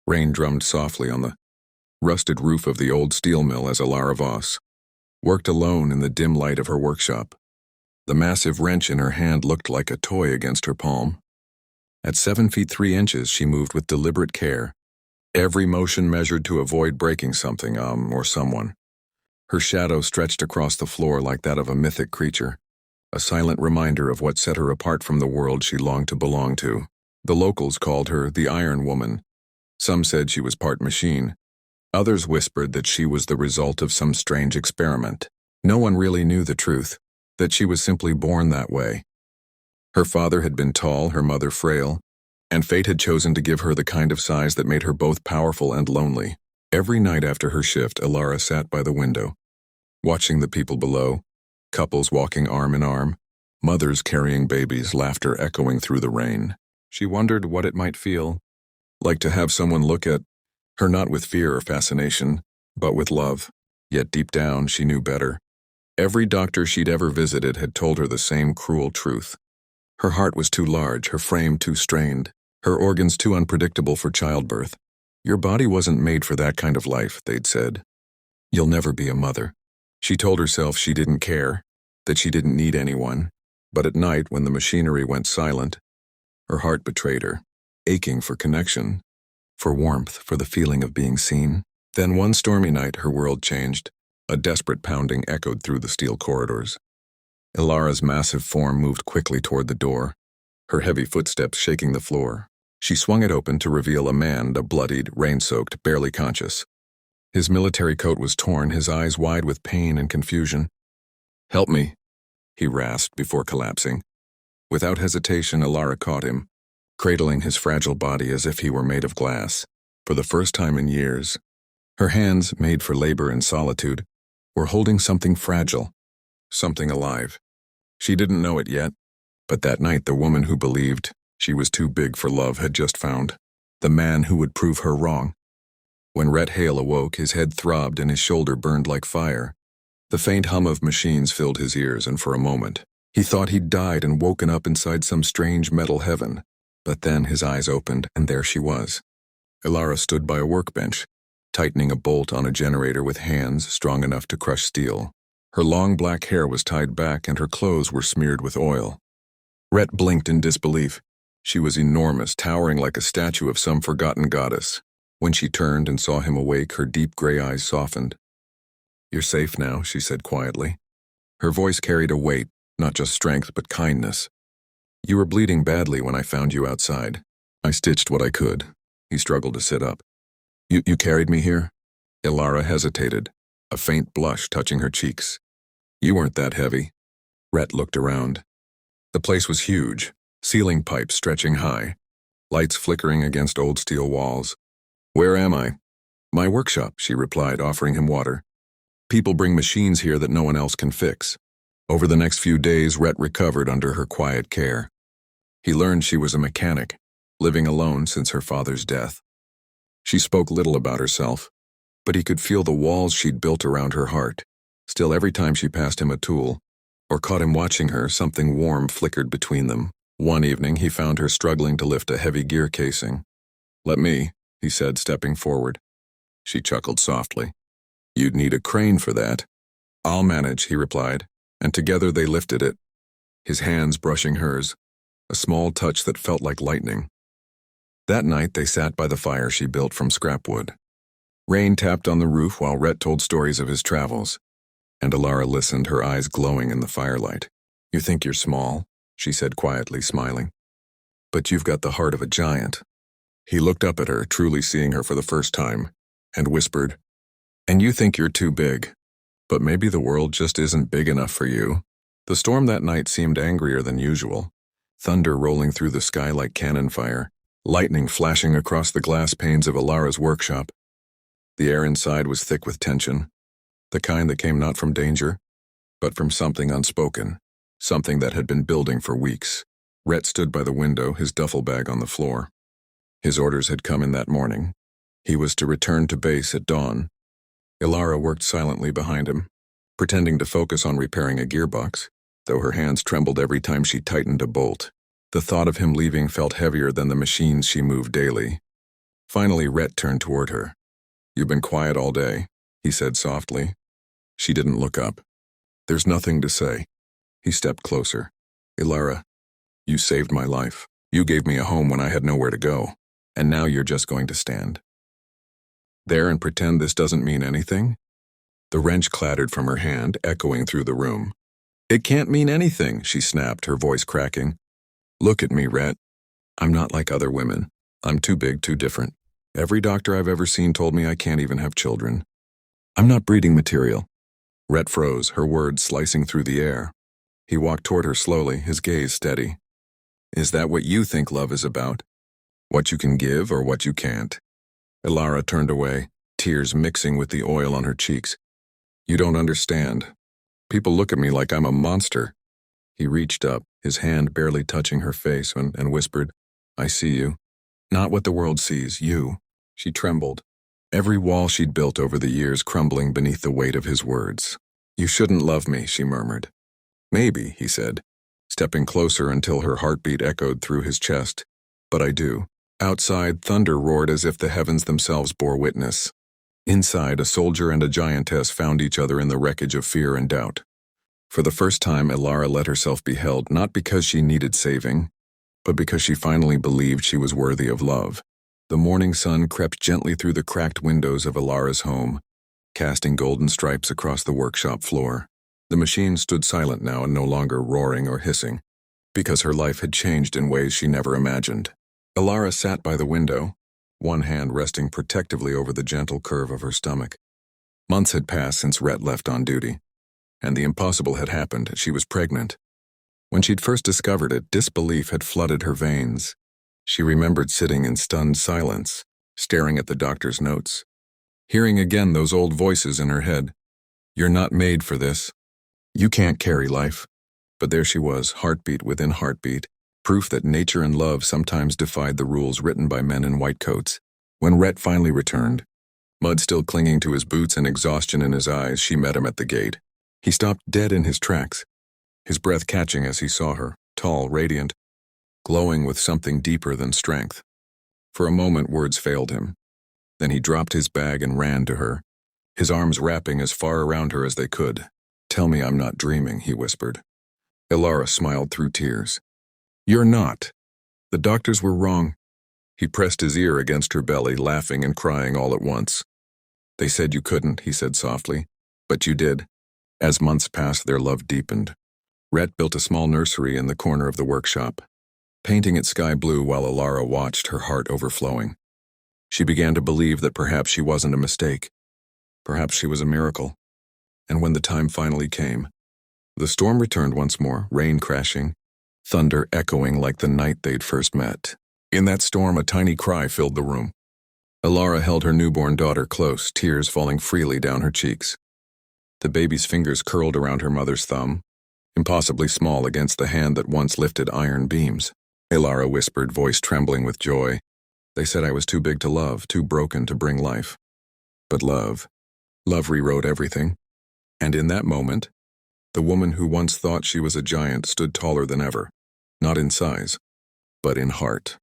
Rain drummed softly on the rusted roof of the old steel mill as Elara worked alone in the dim light of her workshop. The massive wrench in her hand looked like a toy against her palm. At 7 feet 3 inches, she moved with deliberate care, every motion measured to avoid breaking something, or someone. Her shadow stretched across the floor like that of a mythic creature, a silent reminder of what set her apart from the world she longed to belong to. The locals called her the Iron Woman. Some said she was part machine. Others whispered that she was the result of some strange experiment. No one really knew the truth, that she was simply born that way. Her father had been tall, her mother frail, and fate had chosen to give her the kind of size that made her both powerful and lonely. Every night after her shift, Elara sat by the window, watching the people below, couples walking arm in arm, mothers carrying babies, laughter echoing through the rain. She wondered what it might feel like to have someone look at her not with fear or fascination, but with love. Yet deep down, she knew better. Every doctor she'd ever visited had told her the same cruel truth. Her heart was too large, her frame too strained, her organs too unpredictable for childbirth. Your body wasn't made for that kind of life, they'd said. You'll never be a mother. She told herself she didn't care, that she didn't need anyone. But at night, when the machinery went silent, her heart betrayed her, aching for connection, for warmth, for the feeling of being seen. Then one stormy night, her world changed. A desperate pounding echoed through the steel corridors. Elara's massive form moved quickly toward the door, her heavy footsteps shaking the floor. She swung it open to reveal a man, a bloodied, rain-soaked, barely conscious. His military coat was torn, his eyes wide with pain and confusion. "Help me," he rasped before collapsing. Without hesitation, Elara caught him, cradling his fragile body as if he were made of glass. For the first time in years, her hands, made for labor and solitude, were holding something fragile, something alive. She didn't know it yet, but that night the woman who believed she was too big for love had just found the man who would prove her wrong. When Rhett Hale awoke, his head throbbed and his shoulder burned like fire. The faint hum of machines filled his ears, and for a moment, he thought he'd died and woken up inside some strange metal heaven. But then his eyes opened, and there she was. Elara stood by a workbench, tightening a bolt on a generator with hands strong enough to crush steel. Her long black hair was tied back and her clothes were smeared with oil. Rhett blinked in disbelief. She was enormous, towering like a statue of some forgotten goddess. When she turned and saw him awake, her deep gray eyes softened. "You're safe now," she said quietly. Her voice carried a weight, not just strength but kindness. "You were bleeding badly when I found you outside. I stitched what I could." He struggled to sit up. You carried me here?" Elara hesitated, a faint blush touching her cheeks. "You weren't that heavy." Rhett looked around. The place was huge, ceiling pipes stretching high, lights flickering against old steel walls. "Where am I?" "My workshop," she replied, offering him water. "People bring machines here that no one else can fix." Over the next few days, Rhett recovered under her quiet care. He learned she was a mechanic, living alone since her father's death. She spoke little about herself, but he could feel the walls she'd built around her heart. Still, every time she passed him a tool, or caught him watching her, something warm flickered between them. One evening, he found her struggling to lift a heavy gear casing. "Let me," he said, stepping forward. She chuckled softly. "You'd need a crane for that." "I'll manage," he replied, and together they lifted it, his hands brushing hers, a small touch that felt like lightning. That night, they sat by the fire she built from scrap wood. Rain tapped on the roof while Rhett told stories of his travels, and Elara listened, her eyes glowing in the firelight. "You think you're small," she said quietly, smiling. "But you've got the heart of a giant." He looked up at her, truly seeing her for the first time, and whispered, "And you think you're too big. But maybe the world just isn't big enough for you." The storm that night seemed angrier than usual, thunder rolling through the sky like cannon fire, lightning flashing across the glass panes of Elara's workshop. The air inside was thick with tension, the kind that came not from danger, but from something unspoken, something that had been building for weeks. Rhett stood by the window, his duffel bag on the floor. His orders had come in that morning. He was to return to base at dawn. Elara worked silently behind him, pretending to focus on repairing a gearbox, though her hands trembled every time she tightened a bolt. The thought of him leaving felt heavier than the machines she moved daily. Finally, Rhett turned toward her. "You've been quiet all day," he said softly. She didn't look up. "There's nothing to say." He stepped closer. "Elara, you saved my life. You gave me a home when I had nowhere to go. And now you're just going to stand there and pretend this doesn't mean anything?" The wrench clattered from her hand, echoing through the room. "It can't mean anything," she snapped, her voice cracking. "Look at me, Rhett. I'm not like other women. I'm too big, too different. Every doctor I've ever seen told me I can't even have children. I'm not breeding material." Rhett froze, her words slicing through the air. He walked toward her slowly, his gaze steady. "Is that what you think love is about? What you can give or what you can't?" Elara turned away, tears mixing with the oil on her cheeks. "You don't understand. People look at me like I'm a monster." He reached up, his hand barely touching her face, and whispered, "I see you. Not what the world sees, you." She trembled, every wall she'd built over the years crumbling beneath the weight of his words. "You shouldn't love me," she murmured. "Maybe," he said, stepping closer until her heartbeat echoed through his chest. "But I do." Outside, thunder roared as if the heavens themselves bore witness. Inside, a soldier and a giantess found each other in the wreckage of fear and doubt. For the first time, Elara let herself be held, not because she needed saving, but because she finally believed she was worthy of love. The morning sun crept gently through the cracked windows of Elara's home, casting golden stripes across the workshop floor. The machine stood silent now and no longer roaring or hissing, because her life had changed in ways she never imagined. Elara sat by the window, one hand resting protectively over the gentle curve of her stomach. Months had passed since Rhett left on duty, and the impossible had happened. She was pregnant. When she'd first discovered it, disbelief had flooded her veins. She remembered sitting in stunned silence, staring at the doctor's notes, hearing again those old voices in her head. "You're not made for this. You can't carry life." But there she was, heartbeat within heartbeat, proof that nature and love sometimes defied the rules written by men in white coats. When Rhett finally returned, mud still clinging to his boots and exhaustion in his eyes, she met him at the gate. He stopped dead in his tracks, his breath catching as he saw her, tall, radiant, glowing with something deeper than strength. For a moment, words failed him. Then he dropped his bag and ran to her, his arms wrapping as far around her as they could. "Tell me I'm not dreaming," he whispered. Elara smiled through tears. "You're not. The doctors were wrong." He pressed his ear against her belly, laughing and crying all at once. "They said you couldn't," he said softly, "but you did." As months passed, their love deepened. Rhett built a small nursery in the corner of the workshop, painting it sky blue while Elara watched, her heart overflowing. She began to believe that perhaps she wasn't a mistake. Perhaps she was a miracle. And when the time finally came, the storm returned once more, rain crashing, thunder echoing like the night they'd first met. In that storm, a tiny cry filled the room. Elara held her newborn daughter close, tears falling freely down her cheeks. The baby's fingers curled around her mother's thumb, impossibly small against the hand that once lifted iron beams. Elara whispered, voice trembling with joy. "They said I was too big to love, too broken to bring life. But love rewrote everything." And in that moment, the woman who once thought she was a giant stood taller than ever, not in size, but in heart.